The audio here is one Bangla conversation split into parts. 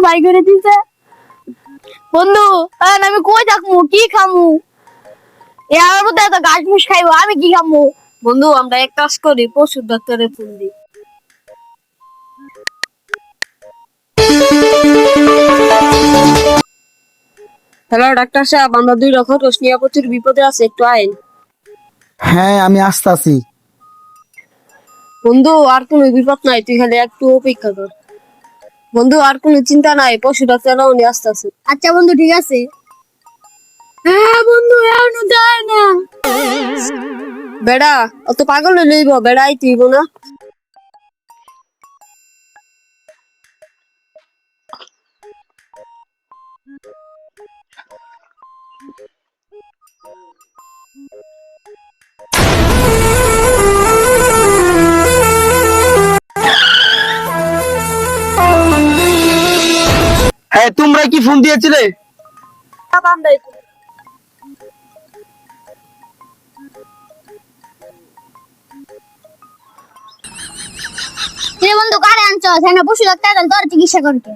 বাই করে দিছে। বন্ধু আমি কই থাকমু, কি খামু? আমার মতো এত ঘাস মুস খাইবো, আমি কি খামু? বন্ধু আমরা এক কাজ করি, পশু ডাক্তারে ফোন দিই। হ্যালো ডাক্তার সাহেব, আমরা দুই রকম রোশনিয়া প্রচুর বিপদে আছে, একটু আইন। হ্যাঁ, আমি আসতাছি। বন্ধু আর কোনো বিপদ নাই, তুই খালি একটু অপেক্ষা কর। বন্ধু আর কোনো চিন্তা নাই, পশু ডাক্তাররাও নিয়ে আসতেছে। আচ্ছা বন্ধু, ঠিক আছে। হ্যাঁ বন্ধু, এখনো যায় না। বেড়া অত পাগল হয়ে লইব, বেড়াই তুইব না। হ্যাঁ, তোমরা কি ফোন দিয়েছিলে? বন্ধু কারে আনছো? সেখানে পশু ডাক্তার তোর চিকিৎসা করতে।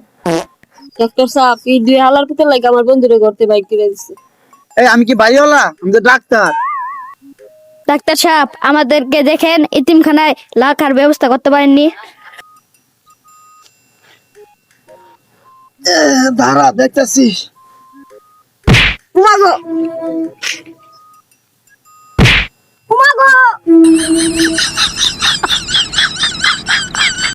ডাক্তার সাহেব এই দুই হালার ভিতর লাগে আমার বন্ধুরে ঘরতে বাইক কিনে দিচ্ছে। এই, আমি কি বাড়িওয়ালা? আমি তো ডাক্তার। ডাক্তার সাহেব, আমাদেরকে দেখেন, এতিমখানায় রাখার ব্যবস্থা করতে পারেননি। দাঁড়া, দেখতেছি। উমাগো উমাগো